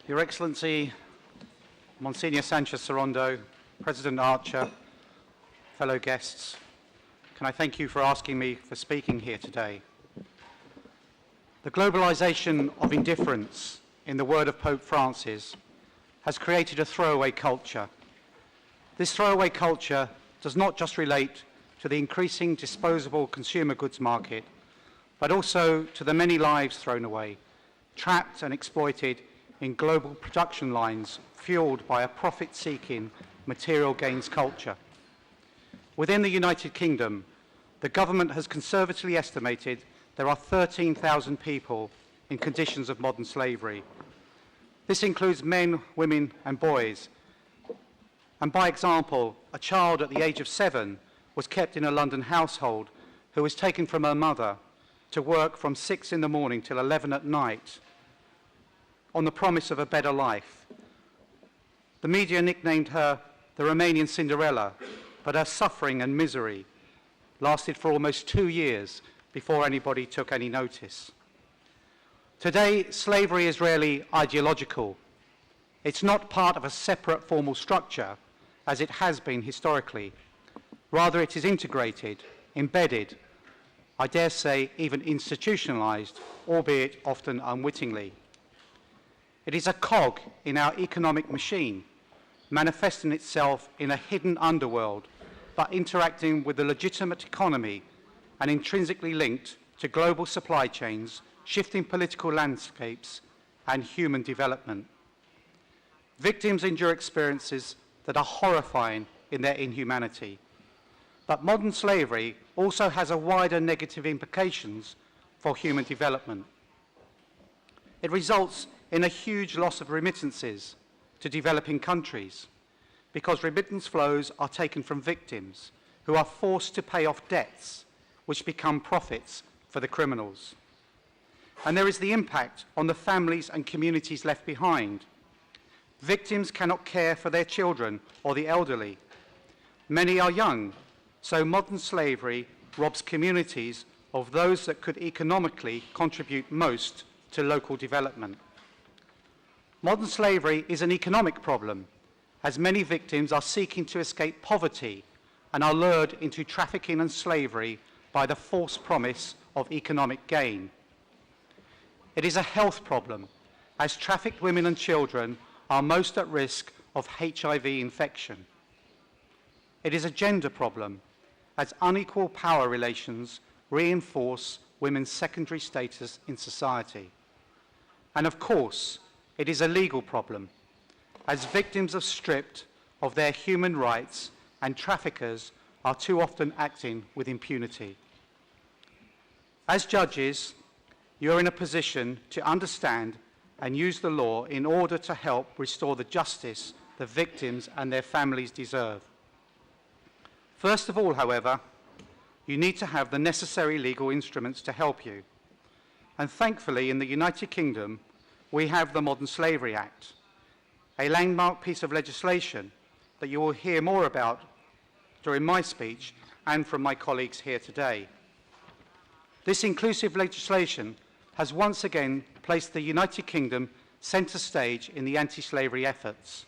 Your Excellency, Monsignor Sanchez-Sorondo, President Archer, fellow guests, can I thank you for asking me for speaking here today. The globalization of indifference, in the word of Pope Francis, has created a throwaway culture. This throwaway culture does not just relate to the increasing disposable consumer goods market, but also to the many lives thrown away, trapped and exploited in global production lines fueled by a profit-seeking material gains culture. Within the United Kingdom, the government has conservatively estimated there are 13,000 people in conditions of modern slavery. This includes men, women, and boys. And by example, a child at the age of 7 was kept in a London household who was taken from her mother to work from 6 in the morning till 11 at night on the promise of a better life. The media nicknamed her the Romanian Cinderella, but her suffering and misery lasted for almost 2 years before anybody took any notice. Today, slavery is rarely ideological. It's not part of a separate formal structure, as it has been historically. Rather, it is integrated, embedded, I dare say even institutionalized, albeit often unwittingly. It is a cog in our economic machine, manifesting itself in a hidden underworld, but interacting with the legitimate economy and intrinsically linked to global supply chains, shifting political landscapes, and human development. Victims endure experiences that are horrifying in their inhumanity. But modern slavery also has a wider negative implications for human development. It results in a huge loss of remittances to developing countries because remittance flows are taken from victims who are forced to pay off debts which become profits for the criminals. And there is the impact on the families and communities left behind. Victims cannot care for their children or the elderly. Many are young, so modern slavery robs communities of those that could economically contribute most to local development. Modern slavery is an economic problem, as many victims are seeking to escape poverty and are lured into trafficking and slavery by the false promise of economic gain. It is a health problem, as trafficked women and children are most at risk of HIV infection. It is a gender problem, as unequal power relations reinforce women's secondary status in society. And of course, it is a legal problem, as victims are stripped of their human rights and traffickers are too often acting with impunity. As judges, you are in a position to understand and use the law in order to help restore the justice the victims and their families deserve. First of all, however, you need to have the necessary legal instruments to help you. And thankfully, in the United Kingdom, we have the Modern Slavery Act, a landmark piece of legislation that you will hear more about during my speech and from my colleagues here today. This inclusive legislation has once again placed the United Kingdom centre stage in the anti-slavery efforts.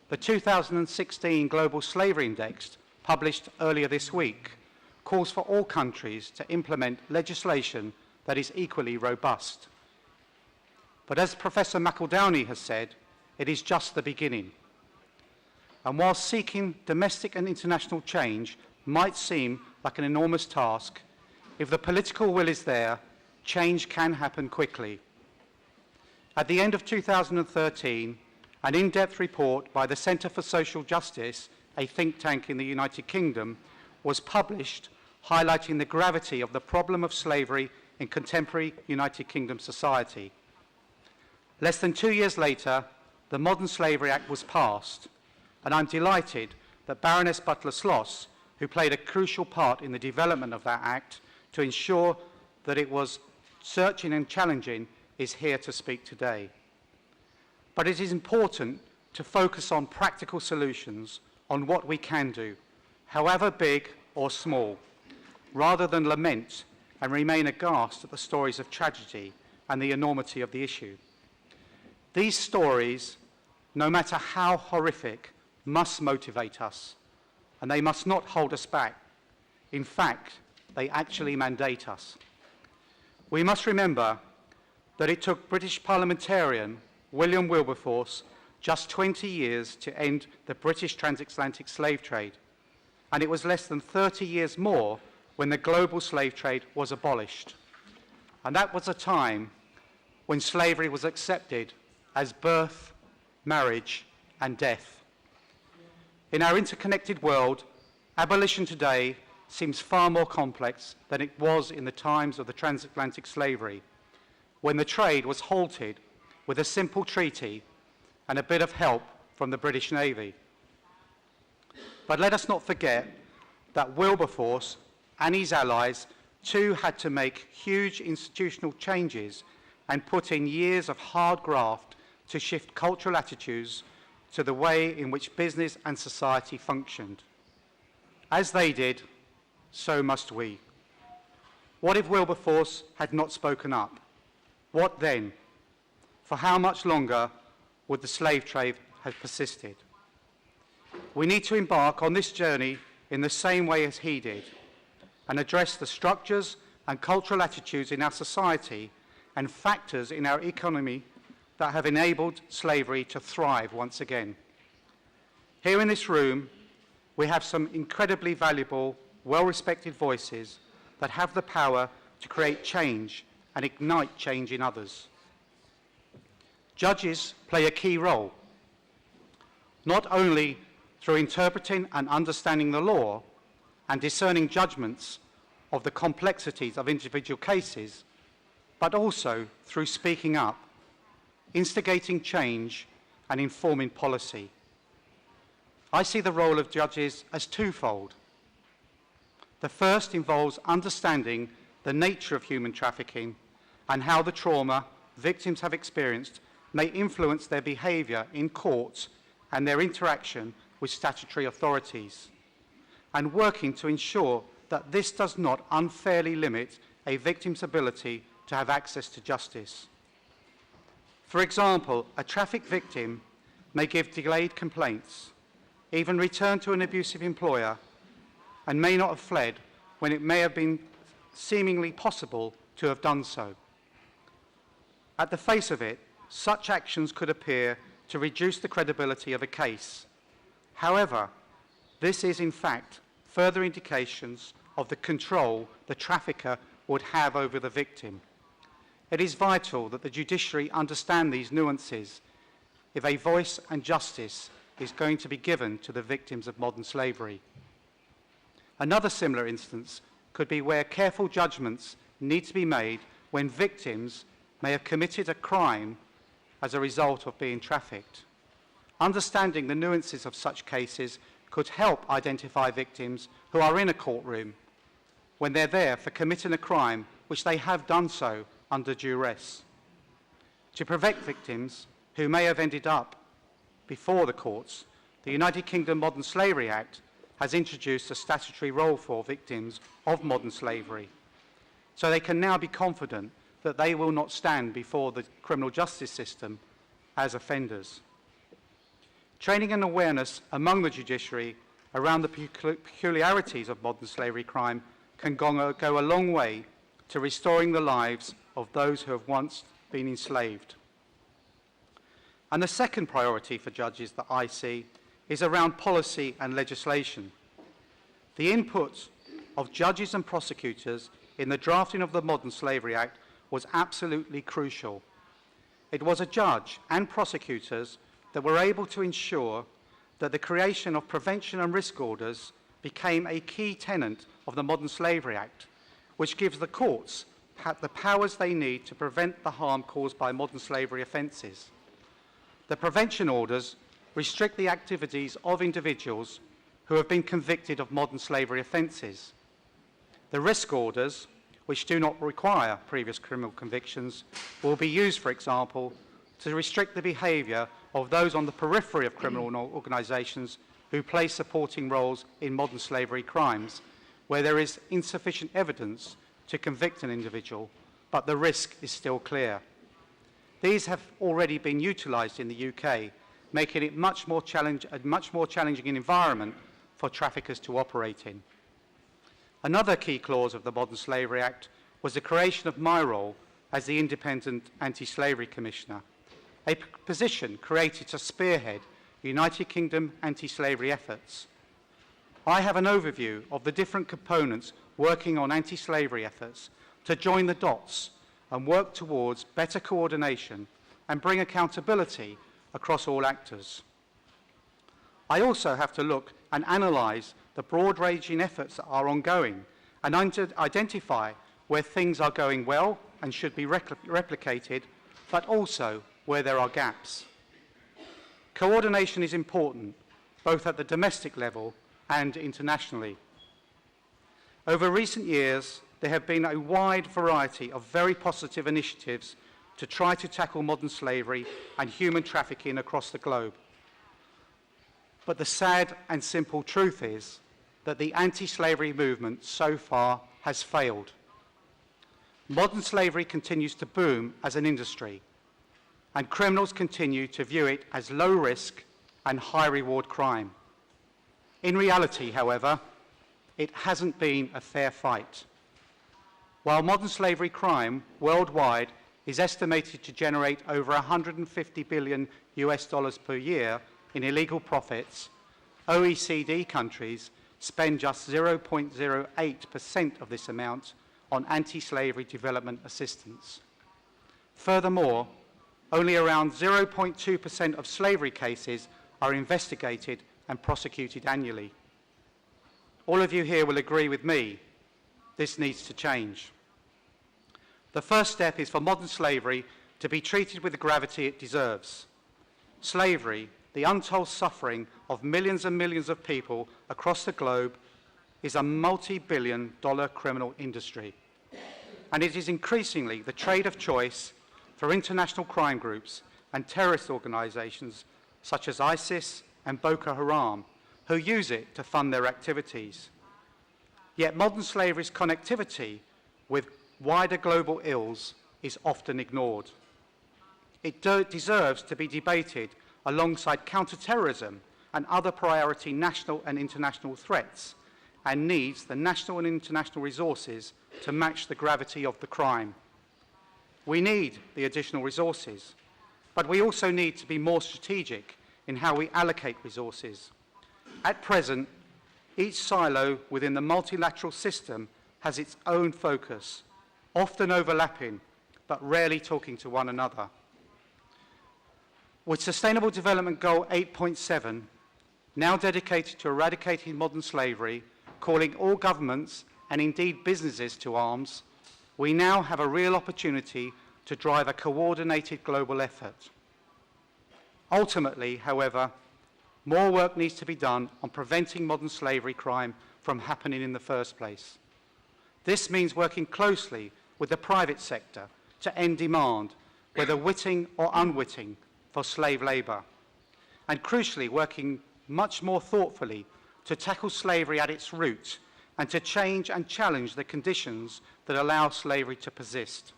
The 2016 Global Slavery Index, published earlier this week, calls for all countries to implement legislation that is equally robust. But as Professor McEldowney has said, it is just the beginning. And while seeking domestic and international change might seem like an enormous task, if the political will is there, change can happen quickly. At the end of 2013, an in-depth report by the Centre for Social Justice, a think tank in the United Kingdom, was published highlighting the gravity of the problem of slavery in contemporary United Kingdom society. Less than 2 years later, the Modern Slavery Act was passed, and I'm delighted that Baroness Butler-Sloss, who played a crucial part in the development of that act to ensure that it was searching and challenging, is here to speak today. But it is important to focus on practical solutions, on what we can do, however big or small, rather than lament and remain aghast at the stories of tragedy and the enormity of the issue. These stories, no matter how horrific, must motivate us, and they must not hold us back. In fact, they actually mandate us. We must remember that it took British parliamentarian William Wilberforce just 20 years to end the British transatlantic slave trade, and it was less than 30 years more when the global slave trade was abolished. And that was a time when slavery was accepted as birth, marriage, and death. In our interconnected world, abolition today seems far more complex than it was in the times of the transatlantic slavery, when the trade was halted with a simple treaty and a bit of help from the British Navy. But let us not forget that Wilberforce and his allies too had to make huge institutional changes and put in years of hard graft to shift cultural attitudes to the way in which business and society functioned. As they did, so must we. What if Wilberforce had not spoken up? What then? For how much longer would the slave trade have persisted? We need to embark on this journey in the same way as he did and address the structures and cultural attitudes in our society and factors in our economy that have enabled slavery to thrive once again. Here in this room, we have some incredibly valuable, well-respected voices that have the power to create change and ignite change in others. Judges play a key role, not only through interpreting and understanding the law and discerning judgments of the complexities of individual cases, but also through speaking up, instigating change, and informing policy. I see the role of judges as twofold. The first involves understanding the nature of human trafficking and how the trauma victims have experienced may influence their behaviour in courts and their interaction with statutory authorities, and working to ensure that this does not unfairly limit a victim's ability to have access to justice. For example, a traffic victim may give delayed complaints, even return to an abusive employer, and may not have fled when it may have been seemingly possible to have done so. At the face of it, such actions could appear to reduce the credibility of a case. However, this is in fact further indications of the control the trafficker would have over the victim. It is vital that the judiciary understand these nuances if a voice and justice is going to be given to the victims of modern slavery. Another similar instance could be where careful judgments need to be made when victims may have committed a crime as a result of being trafficked. Understanding the nuances of such cases could help identify victims who are in a courtroom when they're there for committing a crime which they have done so under duress. To prevent victims who may have ended up before the courts, the United Kingdom Modern Slavery Act has introduced a statutory role for victims of modern slavery, so they can now be confident that they will not stand before the criminal justice system as offenders. Training and awareness among the judiciary around the peculiarities of modern slavery crime can go a long way to restoring the lives of those who have once been enslaved. And the second priority for judges that I see is around policy and legislation. The input of judges and prosecutors in the drafting of the Modern Slavery Act was absolutely crucial. It was a judge and prosecutors that were able to ensure that the creation of prevention and risk orders became a key tenet of the Modern Slavery Act, which gives the courts the powers they need to prevent the harm caused by modern slavery offences. The prevention orders restrict the activities of individuals who have been convicted of modern slavery offences. The risk orders, which do not require previous criminal convictions, will be used, for example, to restrict the behaviour of those on the periphery of criminal organisations who play supporting roles in modern slavery crimes, where there is insufficient evidence to convict an individual, but the risk is still clear. These have already been utilised in the UK, making it a much more challenging environment for traffickers to operate in. Another key clause of the Modern Slavery Act was the creation of my role as the Independent Anti-Slavery Commissioner, a position created to spearhead United Kingdom anti-slavery efforts. I have an overview of the different components working on anti-slavery efforts to join the dots and work towards better coordination and bring accountability across all actors. I also have to look and analyse the broad-ranging efforts that are ongoing and identify where things are going well and should be replicated, but also where there are gaps. Coordination is important, both at the domestic level and internationally. Over recent years, there have been a wide variety of very positive initiatives to try to tackle modern slavery and human trafficking across the globe. But the sad and simple truth is that the anti-slavery movement so far has failed. Modern slavery continues to boom as an industry, and criminals continue to view it as low risk and high reward crime. In reality, however, it hasn't been a fair fight. While modern slavery crime worldwide is estimated to generate over $150 billion per year in illegal profits, OECD countries spend just 0.08% of this amount on anti-slavery development assistance. Furthermore, only around 0.2% of slavery cases are investigated and prosecuted annually. All of you here will agree with me, this needs to change. The first step is for modern slavery to be treated with the gravity it deserves. Slavery, the untold suffering of millions and millions of people across the globe, is a multi-billion-dollar criminal industry. And it is increasingly the trade of choice for international crime groups and terrorist organisations such as ISIS and Boko Haram, who use it to fund their activities. Yet modern slavery's connectivity with wider global ills is often ignored. It deserves to be debated alongside counter-terrorism and other priority national and international threats, and needs the national and international resources to match the gravity of the crime. We need the additional resources, but we also need to be more strategic in how we allocate resources. At present, each silo within the multilateral system has its own focus, often overlapping, but rarely talking to one another. With Sustainable Development Goal 8.7, now dedicated to eradicating modern slavery, calling all governments and indeed businesses to arms, we now have a real opportunity to drive a coordinated global effort. Ultimately, however, more work needs to be done on preventing modern slavery crime from happening in the first place. This means working closely with the private sector to end demand, whether witting or unwitting, for slave labour, and crucially working much more thoughtfully to tackle slavery at its root and to change and challenge the conditions that allow slavery to persist.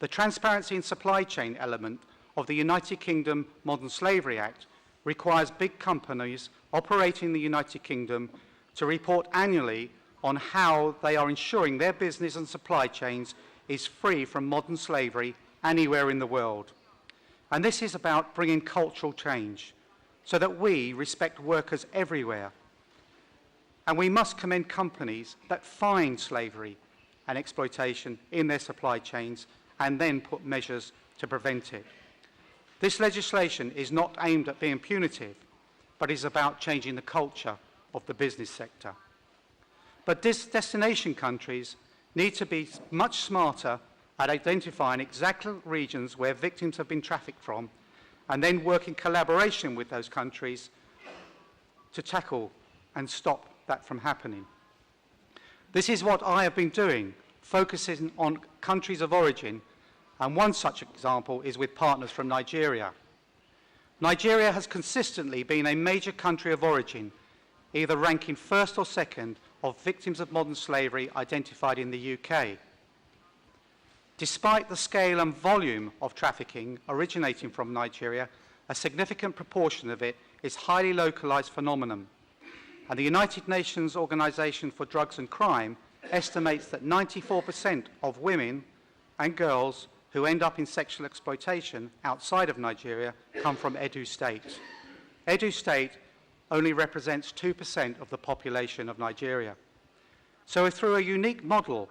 The transparency and supply chain element of the United Kingdom Modern Slavery Act requires big companies operating in the United Kingdom to report annually on how they are ensuring their business and supply chains is free from modern slavery anywhere in the world. And this is about bringing cultural change so that we respect workers everywhere. And we must commend companies that find slavery and exploitation in their supply chains and then put measures to prevent it. This legislation is not aimed at being punitive, but is about changing the culture of the business sector. But destination countries need to be much smarter at identifying exact regions where victims have been trafficked from, and then work in collaboration with those countries to tackle and stop that from happening. This is what I have been doing, focusing on countries of origin, and one such example is with partners from Nigeria. Nigeria has consistently been a major country of origin, either ranking first or second of victims of modern slavery identified in the UK. Despite the scale and volume of trafficking originating from Nigeria, a significant proportion of it is highly localized phenomenon. And the United Nations Organization for Drugs and Crime estimates that 94% of women and girls who end up in sexual exploitation outside of Nigeria come from Edo State. Edo State only represents 2% of the population of Nigeria. So through a unique model,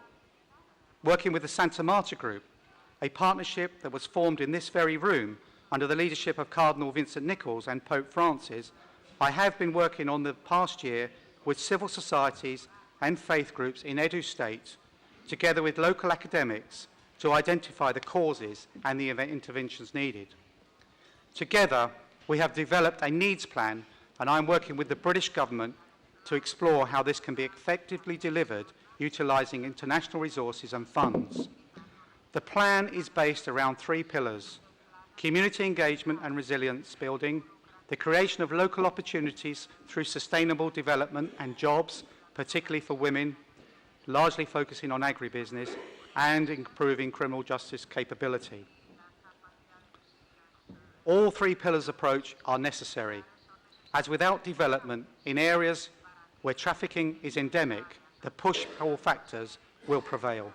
working with the Santa Marta Group, a partnership that was formed in this very room under the leadership of Cardinal Vincent Nichols and Pope Francis, I have been working on the past year with civil societies and faith groups in Edo State, together with local academics, to identify the causes and the interventions needed. Together, we have developed a needs plan, and I'm working with the British government to explore how this can be effectively delivered utilising international resources and funds. The plan is based around 3 pillars: community engagement and resilience building, the creation of local opportunities through sustainable development and jobs, particularly for women, largely focusing on agribusiness, and improving criminal justice capability. All 3 pillars approach are necessary, as without development in areas where trafficking is endemic, the push-pull factors will prevail.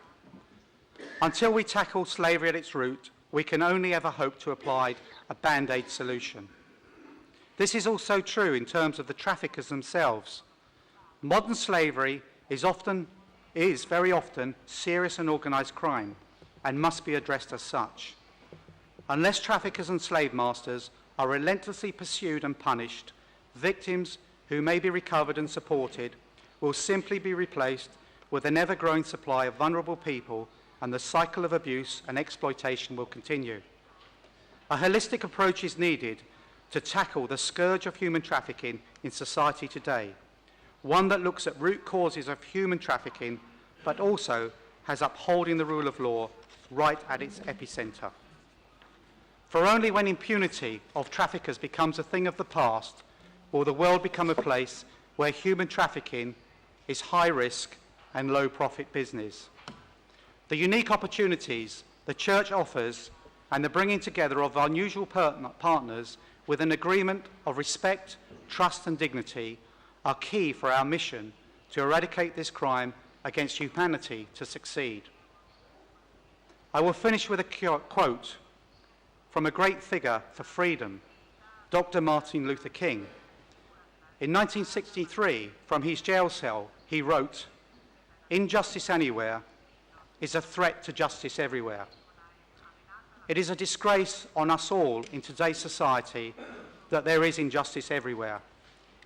Until we tackle slavery at its root, we can only ever hope to apply a band-aid solution. This is also true in terms of the traffickers themselves. Modern slavery is very often serious and organised crime and must be addressed as such. Unless traffickers and slave masters are relentlessly pursued and punished, victims who may be recovered and supported will simply be replaced with an ever-growing supply of vulnerable people, and the cycle of abuse and exploitation will continue. A holistic approach is needed to tackle the scourge of human trafficking in society today, one that looks at root causes of human trafficking, but also has upholding the rule of law right at its epicenter. For only when impunity of traffickers becomes a thing of the past will the world become a place where human trafficking is high risk and low profit business. The unique opportunities the Church offers and the bringing together of unusual partners with an agreement of respect, trust and dignity are key for our mission to eradicate this crime against humanity to succeed. I will finish with a quote from a great figure for freedom, Dr. Martin Luther King. In 1963, from his jail cell, he wrote, "Injustice anywhere is a threat to justice everywhere." It is a disgrace on us all in today's society that there is injustice everywhere,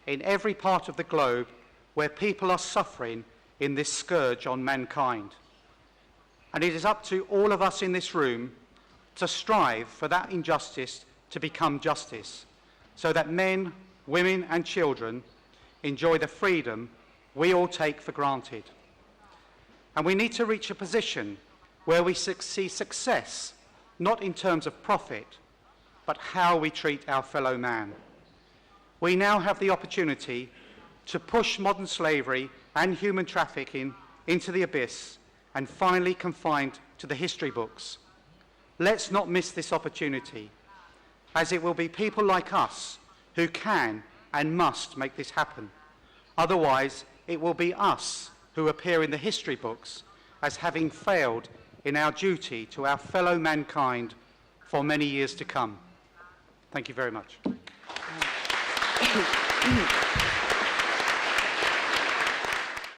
in every part of the globe where people are suffering in this scourge on mankind. And it is up to all of us in this room to strive for that injustice to become justice, so that men, women and children enjoy the freedom we all take for granted. And we need to reach a position where we see success, not in terms of profit, but how we treat our fellow man. We now have the opportunity to push modern slavery and human trafficking into the abyss and finally confined to the history books. Let's not miss this opportunity, as it will be people like us who can and must make this happen. Otherwise, it will be us who appear in the history books as having failed in our duty to our fellow mankind for many years to come. Thank you very much.